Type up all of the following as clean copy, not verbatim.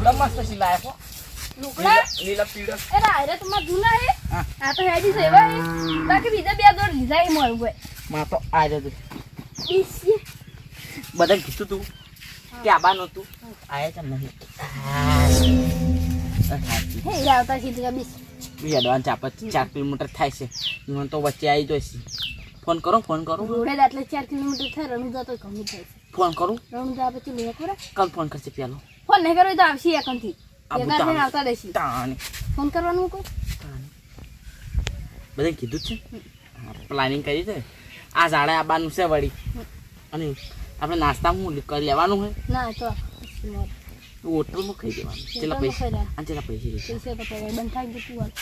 લુગડા મસ્ત સિલાય કો લુકડા લીલા પીળા એ રાયરે તમાર જૂના હે હા. આ તો હેડી છે ભાઈ બાકી બીજા બે જોડ લીધા એ મળું ભાઈ માં તો આ રહ્યો તું બીસી બધા કીધું તું કે આબાનો તું આયા કેમ નહીં હે આવતા સીધા બીસ એડવાન્સ આપે 4 કિલોમીટર થાય છે મને તો વચ્ચે આવી જશે ફોન કરો રોડે એટલે 4 કિલોમીટર થાય રણુજા તો ઘણું થાય છે ફોન કરું રણુજા પછી લે ખરા કાલ ફોન કરશે પેલો ફોન નહીં કરો તો આવશે એકંથી આ એકા થઈને બુતા. આવતા દેશી તાને ફોન કરવાનું કોઈ બધે કીધું જ છે પ્લાનિંગ કરી છે આ ઝાડે આબાનું છે વળી અને આપણે નાસ્તામાં કરી લેવાનું હોય ના તો હોટલમાં ખાઈ દેવાનું ચેલા પૈસા અને ચેલા પૈસા લેશે પૈસા તો પૈસા બંધ થાય જતું વાત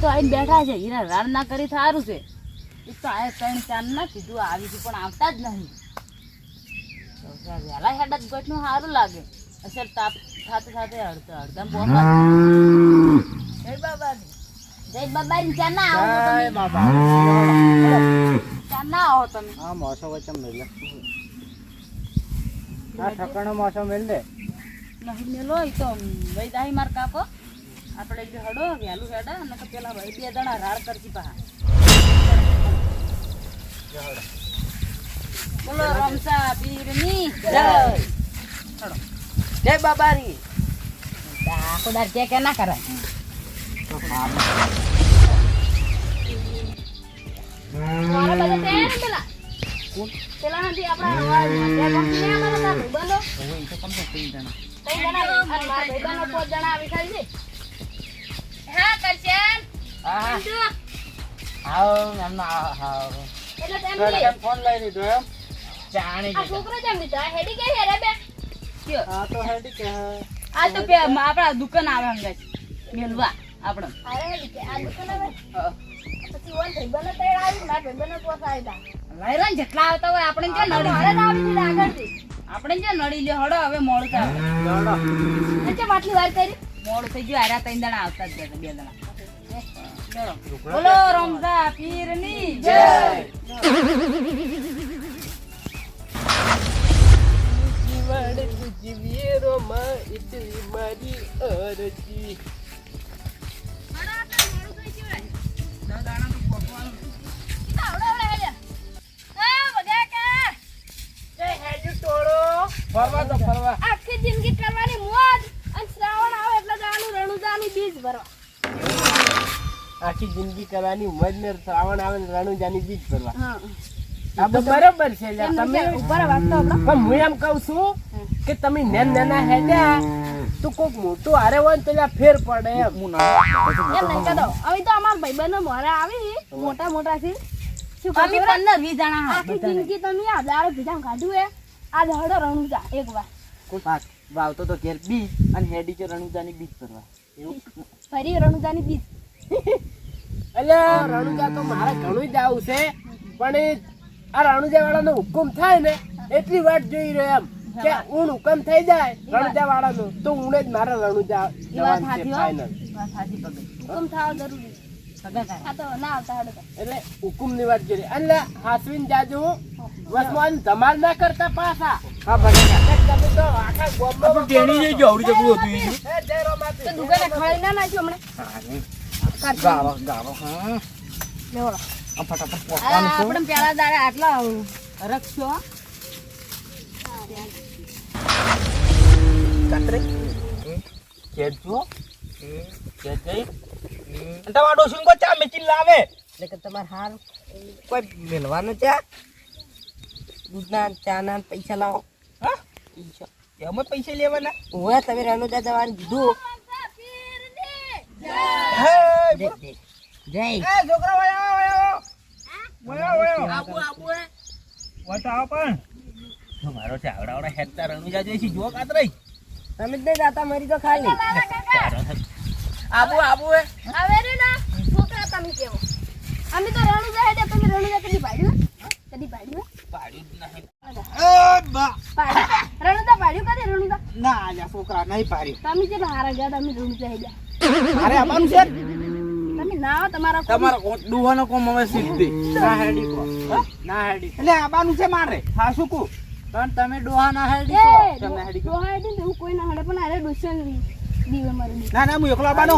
તો આઈને બેઠા છે હીરા રાડ ના કરી સારું છે એ તો આ 3-4 ના કીધું આવી છે પણ આવતા જ નહીં વહેલા હેડા ગોઠનું સારું લાગે અસર તાપ સાથે સાથે અડધા બોમ્બા જય બાબાની ચા ના આવો જય બાબા ચા ના આવો તમે આ મોસો વચ્ચે મેલ આ ઠકાણો મોસો મેલ દે નહીં મેલો એ તો ભાઈ દાહી માર કાકો આપણે જે હડો વહેલું હેડા અને તો પેલા ભાઈ 2 જણા રાડ કરતી પા બોલો રમસા પીરની જય હડો જય બાબાની આખો દાર કે ના કરાય મારા બધા તૈયાર ને પેલા નથી આપણા અવાજ ને અમારા બોલો ઓય તો કમ તો 3 જણા 3 જણા અને મારા ભાઈબંધો 5 જણા આવી ખાલી છે હા કરશન હા જો આવો એમના આવો એટલે તેમ ફોન લઈ લીધો એમ ચાણી આ છોકરો કેમ લીધા હેડી કે હેરે બે કયો આ તો હેડી કે આ તો પે આપણા દુકાન આવે અંગાજ મેલવા આપણો અરે હેડી કે આ દુકાન આવે પછી ઓન ભાઈબંધો તૈયાર આવી મારા ભાઈબંધો પોસાયતા લાયરન જેટલા આવતા હોય આપણે જે નડી હરે આવી છે આગળથી આપણે જે નડી લે હડો હવે મોડું થાય દોડો એટલે માટલી વાર કરી મોડું થઈ ગયું આરા 3 જણા આવતા જ 2 જણા બોલો રમઝા પીરની જય જીવડ જીવીરો માં ઇતલી મારી અરજી ફરવા આખી જિંદગી કરવાની મોજ અને શ્રાવણ આવે એટલે જવાનું રણુજાની બીજ ભરવા આખી જિંદગી કરવાની મોજ ને શ્રાવણ આવે ને રણુજાની બીજ ભરવા હા આ તો બરોબર છે તમે ઉપર વાત તો આપણો પણ હું એમ કહું છું કે તમે નાના હેડ્યા તો કોક મોટું હારે હોય ને પેલા ફેર પડે એમ એમ નહીં કહેતો હવે તો અમાર ભાઈબંધો મોરે આવી મોટા મોટા છે શું અમે 15-20 જણા આખી જિંદગી તમે આ દાડે ભીજામ કાઢ્યું હે આ દાડો રણુજા એકવાર વાવતો તો ઘેર બીજ અને હેડી છે રણુજાની બીજ કરવા એવું ફરી રણુજાની બીજ એટલે રણુજા તો મારે ઘણું જ આવું છે પણ આ રણુજા વાળાનો હુકમ થાય ને એટલી વાત જોઈ રહ્યો એમ કે ઊણ હુકમ થઈ જાય રણુજા વાળાનો તો ઊણે જ મારે રણુજા જવાનું છે ફાઇનલ વાત સાચી પગે હુકમ થાવ જરૂરી આ તો ના આવતા હડો એટલે હુકમ ની વાત કરી એટલે હાસવીન જાજુ વસમાન ધમાલ ના કરતા પાછા હા ભલે તમે તો આખા ગોમમાં ટેણી જઈ ગયો આવડી જબરું હતું એ જય રોમાતી તો દુકાને ખળી ના નાખ્યું હમણે ગાવો ગાવો હા લેવો આ ફટાફટ પોકવાનું છે આપણે પેલા દાડે આટલા રખશો કતરે કેજો કેજે તમારો ડોસુન કો ચા મેચી લાવે એટલે કે તમાર હાર કોઈ મેલવાનું ચા દૂધના ચાના પૈસા લાવો હા એમાં પૈસા લેવાના ઓય તમે રણુજા જવાનું કીધું જય છોકરા વયો આબુ હે વટાવ પણ જો મારો છે આવડા હેક્ટર રણુજા જોઈશી જો કાતરઈ તમે જ નહીં જાતા મરી તો ખાલી આબુ હે હવે રે ના છોકરા તમે કેવો અમે તો રણુજા હેડે તમે રણુજા કદી પાડ્યું પાડ્યું જ નહીં રણુજા પાડ્યું કદી રણુજા ના આલ્યા છોકરા નહીં પારી તમે કેટલા હારા ગયા તમે રણુજા હેડ્યા મારે આવવાનું છે તમે ના આવો તમારા તમારો ડુવાનો કોમ હવે સીધી ના હેડી કો ના હેડી એટલે આવવાનું છે મારે હા શું કહું પણ તમે ડોહા ના હેડી એ તમને હેડી તો હેડે તો હું કોઈ ના હડે પણ આરે ડોશન દીવે મારી ના ના હું એકલો આવવાનો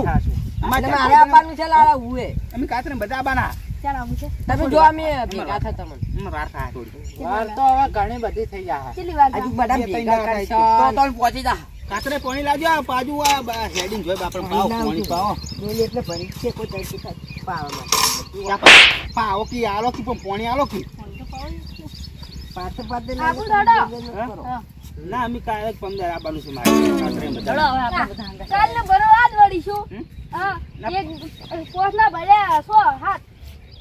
મારે આપવાનું છે લાડા ઉએ અમે કાતરે બધા આવવાના ચાલ આવું છે તમે જો અમે ભેગા થા તમને વાર થાય થોડી વાર તો હવે ઘણી બધી થઈ જાય કેટલી વાર હજુ બધા બે ત્રણ ભેગા દાડા કરશો થાય. તો પહોંચી જા કાતરે પાણી લાવજો આ બાજુ આ હેડિંગ જોઈ બાપરે પાવ પાણી પાવ બોલી એટલે ભરી છે કોઈ તરતી પાવામાં પાવ કી આલો કી પણ પાણી આલો કી પાતે પાતે આબુ દાડો હા? ના અમે કાલે જ 15 આવવાનું છે મારે કાતરે ચલો બધા હવે આપણે બધા હંગા કાલ ને બરો આજ વળીશું હા એક પોસના ભર્યા 100 હાથ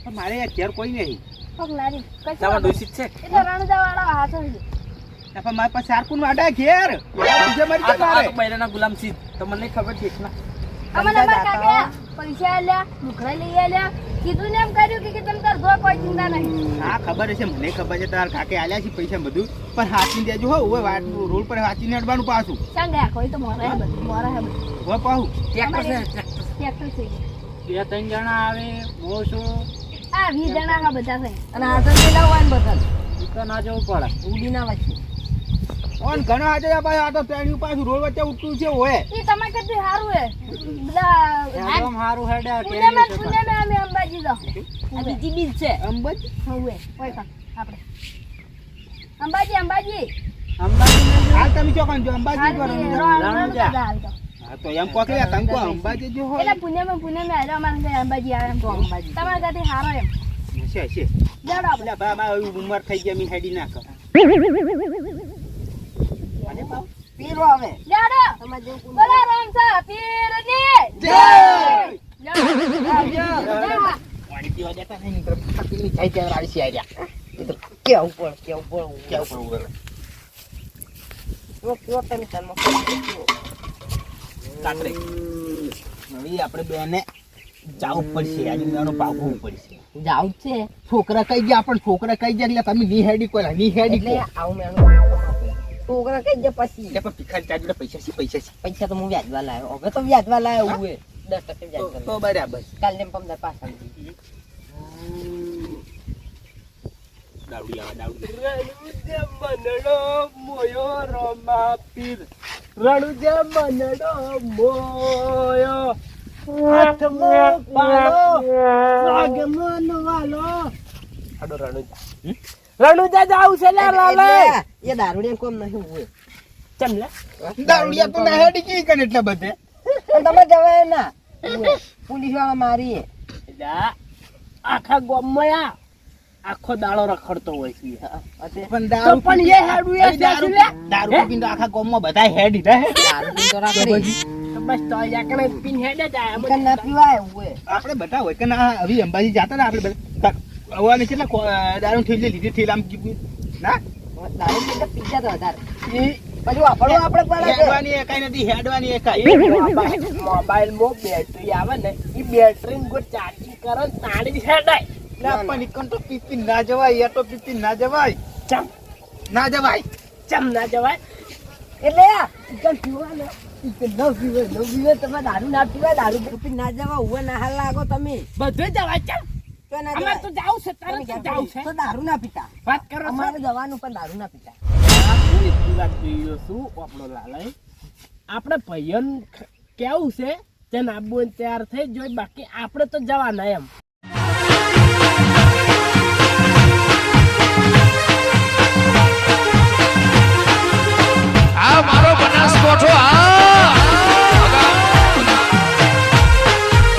પણ મારે યાર ઘેર કોઈ નહીં પગ લારી તમારો ડોશી છે એટલે રણુજા વાળા હાથ છે પણ મારે પાસે સારકુન વાડા ઘેર બીજે મરી જાય મારે બૈરાના ગુલામ સી તમને નહીં ખબર છે એટલા અમને અમાર કાકા પૈસા આલ્યા મુખડા લઈ આલ્યા કીધું ને એમ કર્યું કે તમે તાર ઘર કોઈ ચિંતા નહીં હા ખબર છે મને ખબર છે તાર કાકે આલ્યા છે પૈસા બધું પણ હાચીને દેજો હો ઓય વાત રોડ પર હાચીને અડવાનું પાછું સંગે કોઈ તો મોરા હે બધું મોરા હે બધું ઓય પાહુ ટ્રેક્ટર છે ટ્રેક્ટર છે બે ત્રણ જણા આવે હું છું આ 20 જણા હા બધા છે અને આ તો લાવવાનું બધા ઈ તો ના જવું પડે ઉડી ના વાંચી ઓન ઘણો આજે ભાઈ આ તો ટ્રેન પાછું રોડ વચ્ચે ઉઠતું છે ઓય ઈ તમારે કદી સારું હે બધા એકદમ હારું હેડે પુણે મે અમે અંબાજી જાવ આ બીજી બીજ છે અંબજ હવે કોઈ કા આપણે અંબાજી અંબાજી અંબાજી હાલ તમે ચોકન જો અંબાજી જો રણુજા હા તો એમ કોકલે કંકો અંબાજી જો હો એટલે પુણે મે આજો અમારે અંબાજી આવે એમ કહો અંબાજી તમારે કદી સારો એમ છે જાડો આપણે એટલે બા મારી ઉંમર થઈ ગઈ મી હેડી ના કર અને પાવ પીરો આવે જાડો તમારે જેવું કોણ બોલા રામસા પીરની જય પાણી પીવા દેતા નહીં તો પકડીને જાય ત્યાં રાડી સી આર્યા એ તો કેવું પડે કેવું પડવું તો કયો તમે તનમાં કાતરે હવે આપણે બેને જાવું પડશે આજે મેનો પાવવું પડશે જાવ છે છોકરા કઈ ગયા પણ છોકરા કઈ ગયા એટલે તમે ની હેડી કોઈ ની હેડી એટલે આવું મેનું છોકરા કઈ જાય પછી એટલે પણ ભિખારી ચાર્જ પૈસા છે પૈસા તો હું વ્યાજવા લાવ્યો હવે તો વ્યાજવા લાવ્યો હું 10% વ્યાજ તો બરાબર કાલ ને 15 પાછા દાવડી આવે દાવડી રણુજે મનડો મોયો રમા પીર રણુજે મનડો મોયો હાથમો પાલો આગમન વાલો આડો રણુજા રણુજા જાવ છે લે લાલે એ દારૂડિયા કોમ નહીં હોય ચમ લે દારૂડિયા તો ના હેડી કી કને એટલે બધે પણ તમે જવાય ના પોલીસ વાળા મારીએ જા આખા ગામમાં આખો દાડો રખડતો હોય છે પણ દારૂ પણ એ હેડું એ દારૂ દારૂ પીને આખા ગામમાં બધા હેડી રહે દારૂ પીને તો રાખડી તો બસ તો યાકને પીન હેડે જાય કન ના પીવાય હોય આપણે બધા હોય કે ના હવે અંબાજી જાતા ને આપણે બધા હવાને કેટલા દારૂ ઠેલી લીધી ઠેલામ ના દારૂ પીને પીતા તો વધારે એ પછી વાપરવું આપણે પડે છે હેડવાની એકાઈ નથી હેડવાની એકાઈ મોબાઈલ માં બેટરી આવે ને એ બેટરી ગો ચાર્જિંગ કરે તાળી હેડાય ના પણ ઈકન તો પીપી ના જવાય એ તો પીપી ના જવાય ચમ ના જવાય ચમ ના જવાય એટલે કન પીવાને ન પીવે તમે દારૂ ના પીવાય દારૂ પી ના જવા હોય ના હાલ લાગો તમે બધું જવાય ચમ તો ના અમાર જવાય. તો જાવ છે તારે તમે તો જાવ છે તો દારૂ ના પીતા વાત કરો છો અમારે જવાનું પણ દારૂ ના પીતા હું એટલી વાત જોયો છું આપણો લાલાય આપણે ભાઈઓને કેવું છે જેને આબુ તૈયાર થઈ જોઈ બાકી આપણે તો જવાના એમ